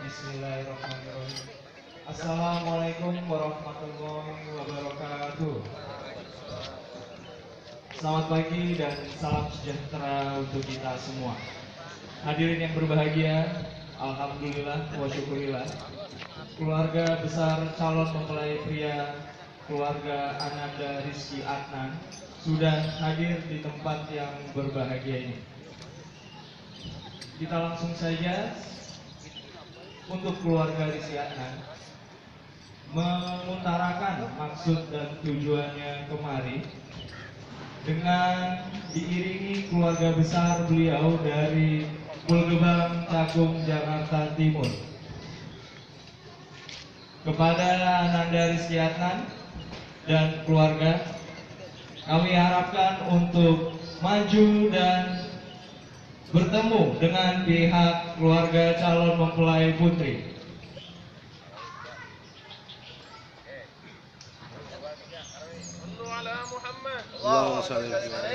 Bismillahirrahmanirrahim. Assalamualaikum warahmatullahi wabarakatuh. Selamat pagi dan salam sejahtera untuk kita semua. Hadirin yang berbahagia, alhamdulillah wa syukurillah. Keluarga besar calon mempelai pria, keluarga Ananda Rizky Adnan sudah hadir di tempat yang berbahagia ini. Kita langsung saja untuk keluarga Rizky Adnan mengutarakan maksud dan tujuannya kemari dengan diiringi keluarga besar beliau dari Pulegebang, Cakung, Jakarta Timur. Kepada Ananda Rizky Adnan dan keluarga, kami harapkan untuk maju dan bertemu dengan pihak keluarga calon mempelai putri. Allahumma shalli ala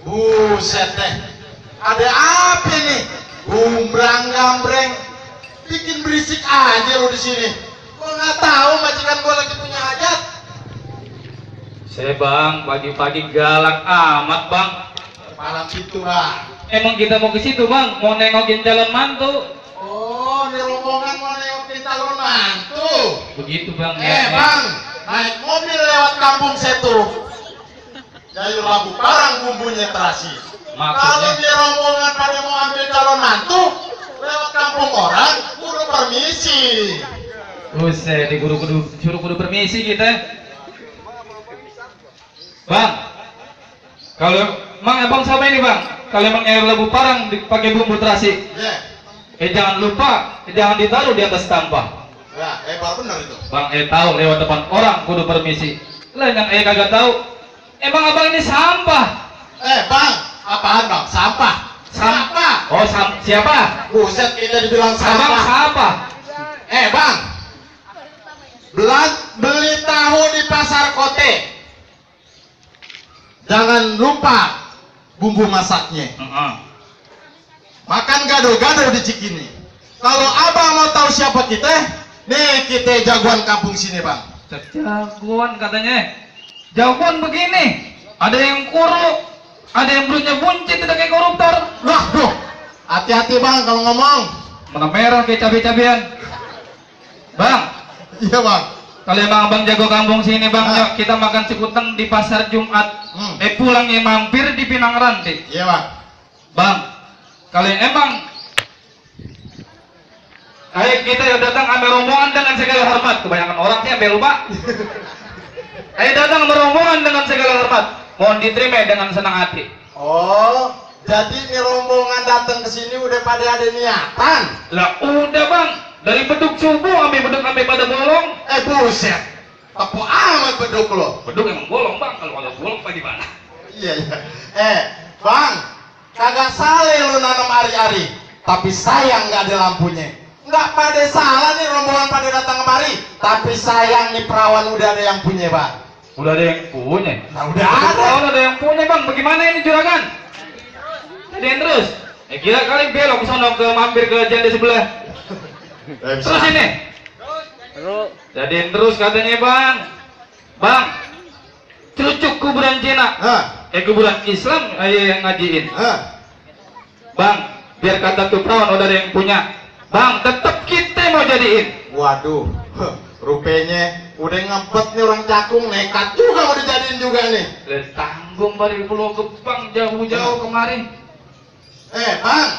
Buset deh, ada apa nih? Gumbrang gambreng, bikin berisik aja lo di sini. Gua nggak tahu majikan gua lagi punya hajat. Saya bang, pagi-pagi galak amat bang. Malam itu bang. Emang kita mau ke situ bang, mau nengokin calon mantu. Oh, ini rombongan mau nengokin calon mantu. Begitu bang. Bang, naik mobil lewat kampung Setu. Jadi labu parang bumbunya terasi. Kalau dia rombongan pada mau ambil calon mantu lewat kampung orang, kudu permisi. Buset, suruh kudu permisi kita. Bang, kalau abang sama ini bang, kalau emang air labu parang dipakai bumbu terasi, jangan lupa, jangan ditaruh di atas tampah. Ya, baru benar itu. Bang, tahu lewat depan orang kudu permisi. Lah yang kagak tahu. Emang abang ini sampah. Bang, apaan bang? Sampah. Sampah. Oh, siapa? Buset, kita dibilang sampah. Abang sampah. Bang, beli tahu di pasar Kote. Jangan lupa bumbu masaknya. Makan gado-gado di Cikini. Kalau abang mau tahu siapa kita, nih kita jagoan kampung sini bang. Jagoan katanya. Jagoan begini, ada yang kuruk, ada yang mulutnya buncit, tidak kayak koruptor. Loh, hati-hati bang kalau ngomong. Mana merah kayak cabai-cabian. Bang, Iya bang. kalau emang abang jago kampung sini bang, yuk kita makan sekuteng di pasar Jumat. Pulangnya mampir di Pinang Ranti. Iya bang. Bang, kalau emang ayo kita datang ambil rombongan dengan segala hormat. Kebanyakan orang sih ambil lupa. Ayo datang berombongan dengan segala hormat. Mohon diterima dengan senang hati. Oh, jadi ini rombongan datang ke sini udah pada ada niatan. Lah udah bang, dari beduk subuh sampai beduk sampai pada bolong. Buset, apa amat beduk lo? Beduk emang bolong bang, kalau bolong apa gimana? Iya. Bang, kagak salah lu nanam ari-ari, tapi sayang nggak ada lampunya. Nggak pada salah nih rombongan pada datang kemari, tapi sayang nih perawan udah ada yang punya bang. Udah ada yang punya? Nah udah ada. Ada yang punya bang, bagaimana ini juragan? jadiin terus. Kira kali belok ke sono ke mampir ke janda sebelah. Terus ini. Jadiin terus katanya bang. Bang, cucuk kuburan Cina. Kuburan Islam ayo yang ngajiin. Bang, biar kata tuh perawan udah ada yang punya. Bang, tetap kita mau jadiin. Waduh, rupanya udah ngempet nih orang cakung, nekat juga mau dijadiin juga nih. Tanggung dari Pulau Gebang jauh-jauh kemarin. Bang,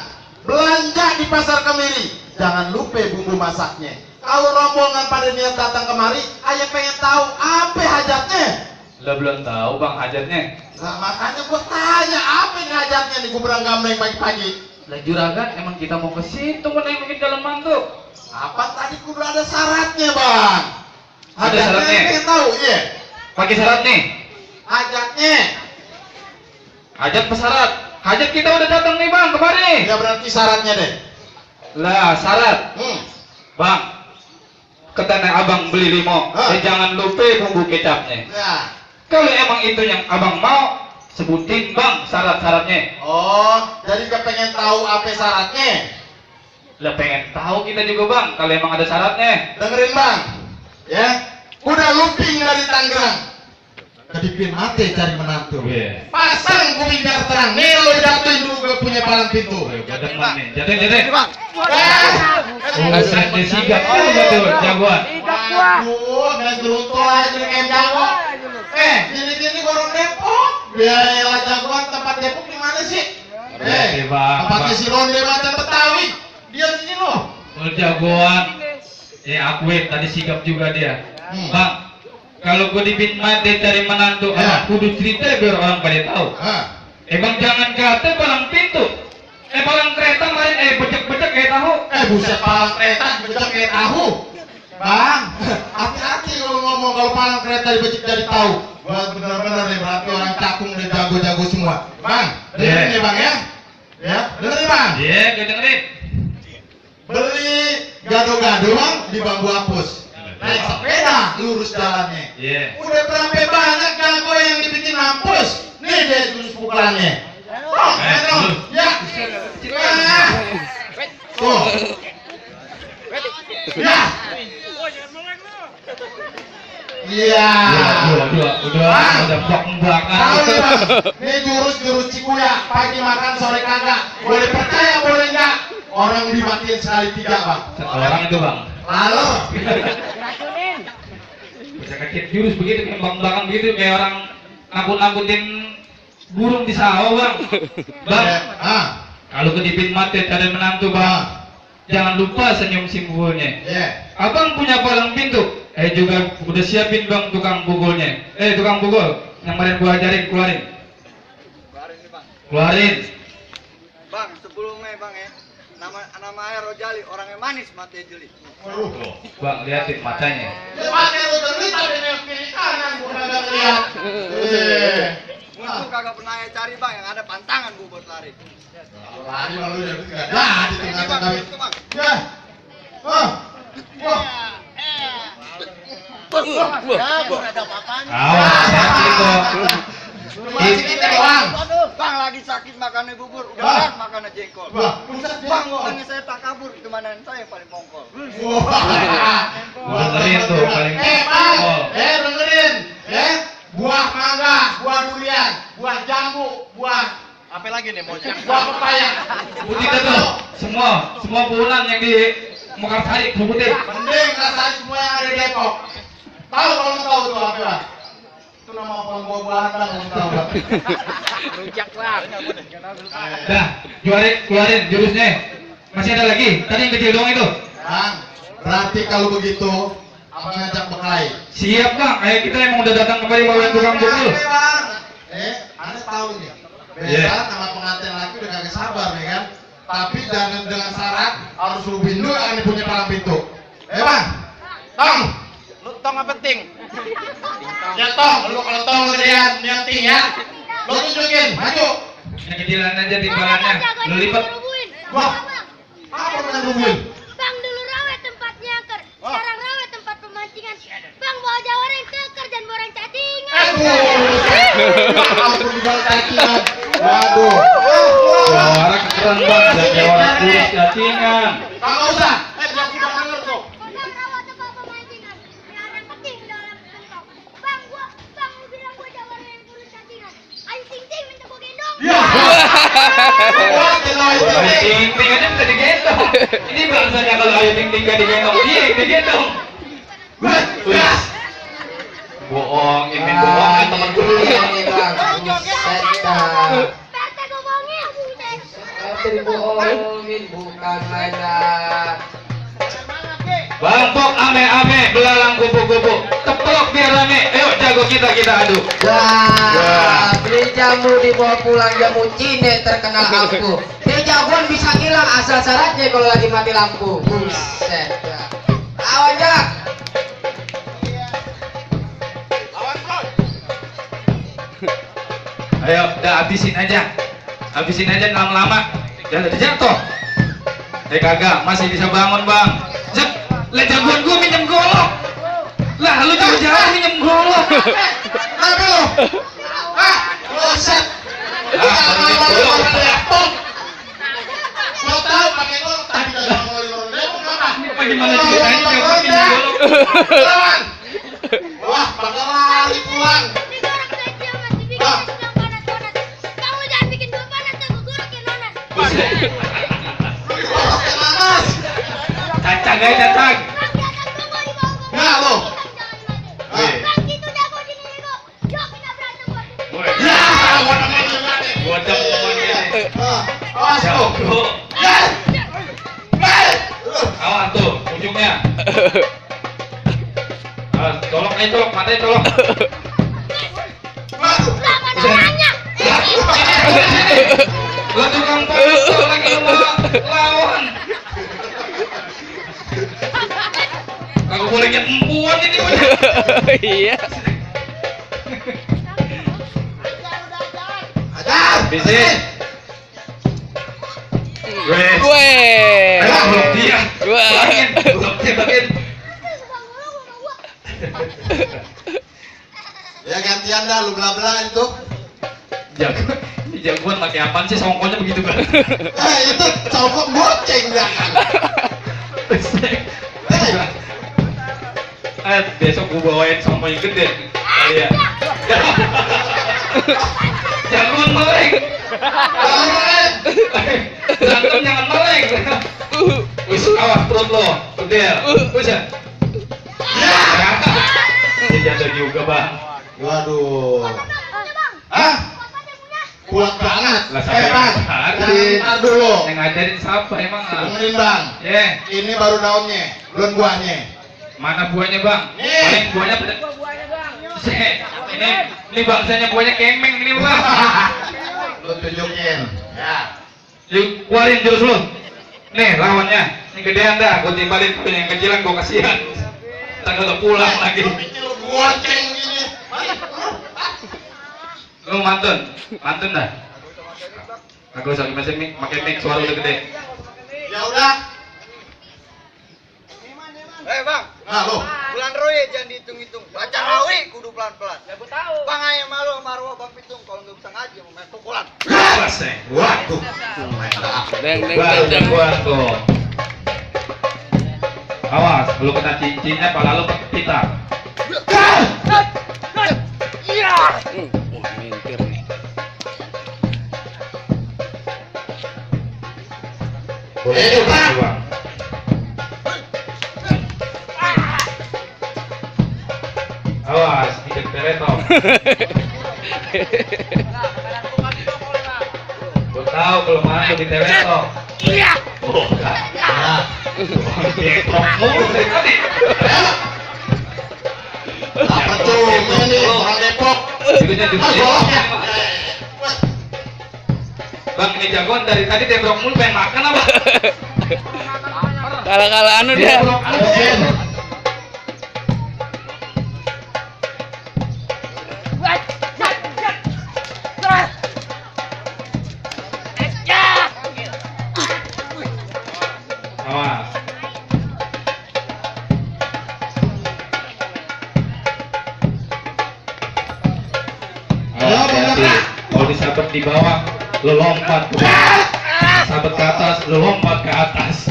belanja di pasar Kemiri, jangan lupa bumbu masaknya. Kalau rombongan pada niat datang kemari, ayah pengen tahu apa hajatnya. Lah belum tahu bang hajatnya. Nah makanya gua tanya apa ini hajatnya nih kuburan gambreng pagi-pagi. Lah juragan emang kita mau ke situ menengokin jalan mantu. Apa tadi kudu ada syaratnya bang? Ada syaratnya? Pengen tahu, iya. Pakai syarat nih. Hajatnya. Hajat pesyarat. Hajat kita udah datang nih bang kemarin. Ya berarti syaratnya deh. Lah syarat. Bang, ke tanah abang beli limo. Jangan lupa bumbu kecapnya. Ya. Kalau emang itu yang abang mau, sebutin bang syarat-syaratnya. Oh, jadi kepengen tahu apa syaratnya? Lah pengen tahu kita juga bang, kalau emang ada syaratnya. Dengerin bang, ya. Udah luping dari Tangerang. Kedipin mati cari menantu. Pasang kuping biar terang. Nih lo jatuhin dulu gue punya palang pintu. Jatuh bang. Udah sigap tuh jagoan. Waduh, main geruntul aja kayak jago. Gini-gini gorong Depok. Biayalah jagoan tempat Depok di mana sih? Tempatnya si Ronde macam Betawi. Dia di sini loh. Jagoan. Akuin tadi sigap juga dia. Bang, kalau gue dipin mati cari menantu, kudu cerita biar orang pada tahu. Bang jangan kata palang pintu. Palang kereta kemarin becek-becek kayak tahu. Buset palang kereta becek kayak tahu. Bang, hati-hati kalau ngomong kalau palang kereta dibecek jadi tahu. Wah benar-benar nih berarti orang cakung dan jago-jago semua. Bang, dengerin nih bang ya. Ya, dengerin bang. Iya, gue dengerin. Beli gado-gado bang di bambu hapus. Naik sepeda lurus jalannya. Udah berapa banyak jago yang dibikin hapus. Nih dia jurus pukulannya. Ya. Tuh. Ya. Iya. Udah bak-bakan. Ini jurus Cikuya, pagi makan sore kagak. Boleh percaya boleh enggak? Orang dimatiin sekali 3 bang. Seorang itu bang. Lalu. Bisa kakek jurus begitu kayak bak-bakan begitu kayak orang nangkut-nangkutin burung di sawah bang. Bang, kalau kedipin mati cari menantu bang. Jangan lupa senyum simpulnya. Abang punya palang pintu. Juga udah siapin bang tukang pukulnya. Tukang pukul yang kemarin gua ajarin keluarin. Keluarin. Bang, sebelumnya bang ya. Nama air Rojali, orangnya manis mati jeli. Bang, liatin matanya. Pakai lu jeli tapi yang kiri kanan gua kagak lihat. Musuh kagak pernah saya cari bang, yang ada pantangan gua buat lari. Lari malu jadi enggak ada di tengah-tengah. Ya. Sakit kok. Bang lagi sakit makannya bubur, udah berat makannya jengkol. Bang, orangnya saya tak kabur, kemana saya yang paling mongkol. Dengerin tuh paling Dengerin. Buah mangga, buah durian, buah jambu, buah apa lagi nih mojang? Buah pepaya. Putih tuh. Semua bulan yang di Mekarsari sebutin. Mending rasain semua yang ada di Depok. Tahu kalau mau tahu tuh apa? Itu nama buah-buahan bang, mau tahu bang. Rujak bang. Dah, keluarin jurusnya. Masih ada lagi? Tadi yang kecil doang itu. Bang, berarti kalau begitu abang ngajak berkelahi. Siap bang, kita emang udah datang kembali bawa tukang pukul. Bang. Anda tahu nih. Biasa nama pengantin laki udah kagak sabar nih kan. Tapi dengan syarat harus lu bindu yang punya palang pintu. Bang, Tong. Lu tong apa ting? Ya Tong, lu kalau Tong gedean yang ting ya. Lu tunjukin, maju. Yang kecilan aja timbalannya, lu lipat. Wah, apa yang rubuhin? Bang dulu rawe tempat nyangker, sekarang rawe tempat pemancingan. Bang bawa jawareng keker dan borang cacingan. Aduh, di bawah cacingan. Waduh. Suara keren banget dan jawara kurus cacingan. Kagak usah. Biar kita denger tuh. Kodam rawa tempat pemancingan. Yang penting dalam kentong. Bang, lu bilang gua jawara yang kurus cacingan. Ayo ting-ting minta gua gendong. Ya. Wah, Ayo ting-ting aja bisa digendong. Ini bangsanya kalau ayo ting-ting gak digendong, dia yang digendong. Wih. Bohong, ini bohong temen gue. Ini bang, buset dah. Perte ngomongnya, buset. Nanti dibohongin bukan mainan. Bang Pok ame-ame, belalang kupu-kupu. Keplok biar rame. Ayo jago kita adu. Wah, beli jamu dibawa pulang jamu cine terkenal ampuh. Dia jagoan bisa hilang asal syaratnya kalau lagi mati lampu. Buset dah. Awan jak. Ayo, udah habisin aja lama-lama. Jangan ada jatuh. Kagak, masih bisa bangun bang. Zek, lah jagoan gue minjem golok. Lah lu jauh-jauh minjem golok. Kenapa lu? Hah? Buset. Lo tahu pakai lo tadi kagak ngomongin lo. Apa gimana ceritanya jagoan minjem golok? Lawan. Wah, pakai lari pulang. Digorok kecil masih bikin sedang panas-panas. Kamu jangan bikin gua panas, gua gorokin nonas. Pakai nanas. Cacang aja cacang. Bang, di atas gua mau dibawa ke Ya, lo. Bang, gitu jago di sini kok. Yuk kita berantem buat ini. Ya, gua namanya. Gua temuannya. Awas lu. Jago. Awas tuh ujungnya. Colok nih colok, matanya colok. Waduh. Lah, mana orangnya? Lo tukang pukul lagi lu lawan. Kagak boleh nyempuan ini bocah. Iya. Ajar. Bisik. Wes. Weh. Ayo blok dia. Wah. Blok dia bagian. Bang, lu sama gua. Ya gantian dah lu belah-belah itu. Ini jagoan pakai apaan sih songkonya begitu kan? Itu cokok goceng jangan. Besok gua bawain songko yang gede. Kali ya. Jangan meleng. Berantem jangan meleng. Wis awas perut lo. Gede. Wis ya. Dia jatuh juga bang. Waduh. Punya, Bang. Hah? Bapaknya punya. Kuat banget. Lah, siapa yang Bang. ngajarin? Ntar dulu. Yang ngajarin siapa emang? Dengerin Bang. Ini baru daunnya, belum buahnya. Mana buahnya bang? Nih. Paling buahnya pada. Ini bangsanya buahnya kemeng ini bang. Lu tunjukin. Ya. Yuk keluarin jurus lu. Nih lawannya. Ini gedean dah. Gue timbalin yang kecilan gue kasihan. Ntar kalau pulang lagi. Lu pikir lu goceng gini. Lu mantun dah. Aku usah pakai mic suara udah gede. Ya udah. Bang, Nah lu. bulan roye jangan dihitung-hitung. Baca rawi kudu pelan-pelan. Ya gua tahu. Bang ayam malu sama Arwah Bang Pitung kalau nggak bisa ngaji mau main pukulan. Selesai. Waduh. Deng deng Baru deng. jagoan tuh. Awas, lu kena cincinnya pala lu pita. Wah, mintir nih. Bang. Awas, tidak teretok. Gua tahu kelemahan lu di teretok. Iya. Oh, enggak. Nah. Teretok mulu dari tadi. Apa cuma nih orang Depok? Judulnya di Ah, golok ya. Bang, ini jagoan dari tadi tebrok mulu pengen makan apa? Kala-kala anu dia. Tebrok mulu. Habisin. Awas. Ayo, Bang Jaka. Kalau disabet di bawah, lo lompat ke bawah. Sabet ke atas, lo lompat ke atas.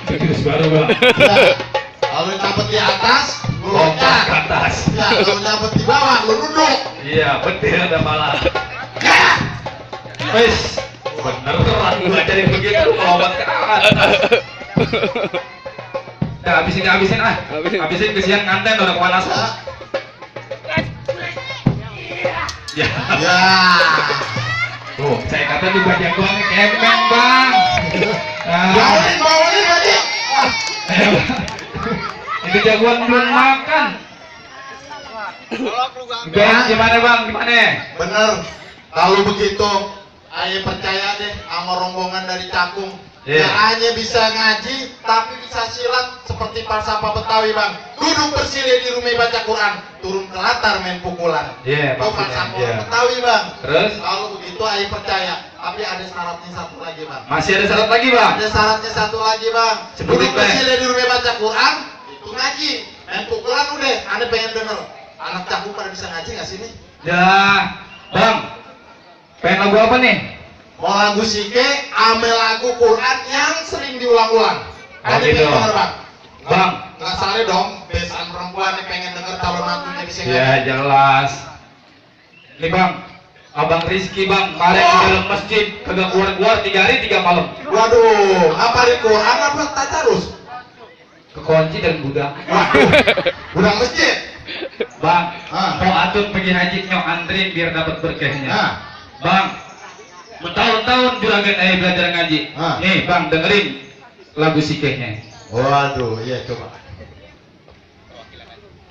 Terus baru bang. Ya. Kalau dapet di atas, lu Lompat ke loncat. atas. Ya, kalau dapet di bawah, lu duduk. Iya, betul ada malah. Wes, beneran gua jadi begitu lompat ke atas. Udah habisin ah. Habisin kesian nganten udah kepanasan. Ya. Ya. Tuh, saya kata juga jagoan kemeng bang. Bawain lagi. Itu jagoan belum makan. Bang, gimana bang? Gimana? Bener. Kalau begitu, ayo percaya deh sama rombongan dari Cakung. Iya. Ya hanya bisa ngaji, tapi bisa silat seperti falsafah Betawi bang. Duduk bersila di rumah baca Quran, turun ke latar main pukulan. Iya, Itu maksudnya, falsafah iya. Betawi bang. Terus? Kalau begitu ayo percaya, tapi ada syaratnya satu lagi bang. Masih ada syarat lagi bang? Ada syaratnya satu lagi bang. Sebutin, Duduk Bang. bersila di rumah baca Quran, itu ngaji. Main pukulan udah, anda pengen denger. Anak Cakung pada bisa ngaji nggak sini? Ya, bang. Pengen lagu apa nih? Mau lagu sike, ambil lagu Quran yang sering diulang-ulang. Oh, Ada gitu. pengen denger bang? Bang. Nggak salah dong, besan perempuan nih pengen denger calon mantunya bisa Ya jelas. Nih bang, abang Rizky bang, kemarin di dalam masjid kagak keluar-keluar 3 hari 3 malam. Waduh, apa di Quran apa tadarus? Kekunci dan budak. Waduh, udah masjid. Bang, Ah. mau atun pergi haji nyok antrin biar dapat berkahnya. Nah, Bang, bertahun-tahun juragan belajar ngaji. Ah. Nih bang, dengerin lagu sikehnya. waduh, iya coba.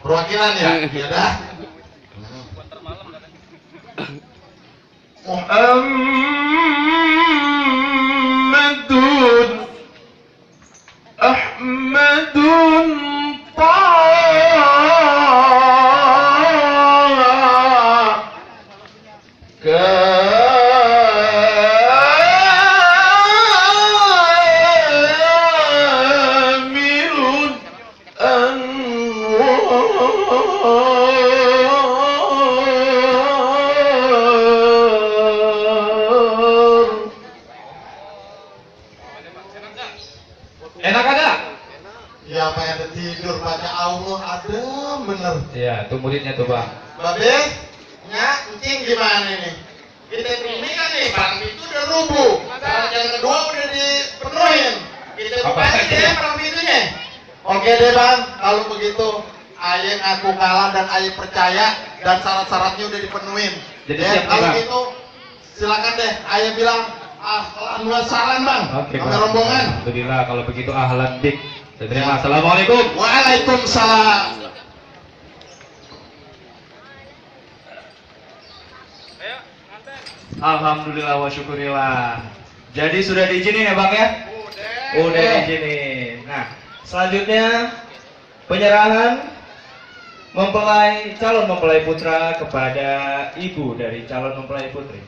Perwakilan ya, iya dah. Muhammadun Ahmadun Kamilun Anwar. Enak ada? Ya pengen tidur baca Allah adem bener. Iya, tuh muridnya tuh bang. Babe, nya, encing gimana nih? Kita ini kan nih, barang itu udah rubuh. Barang yang kedua udah dipenuhin. Kita buka Apa? aja ya barang pintunya. Oke deh bang, kalau begitu Aye ngaku kalah dan Aye percaya dan syarat-syaratnya udah dipenuhin. Jadi Ya, siap nih, kalau Bang. gitu silakan deh Aye bilang ahlan wa sahlan bang. Oke Sama bang. rombongan. Alhamdulillah kalau begitu ahlan dik. Saya terima. Assalamualaikum. Waalaikumsalam. Alhamdulillah wa syukurillah. Jadi sudah diizinin ya bang ya? Udah diizinin. Nah, selanjutnya penyerahan calon mempelai putra kepada ibu dari calon mempelai putri.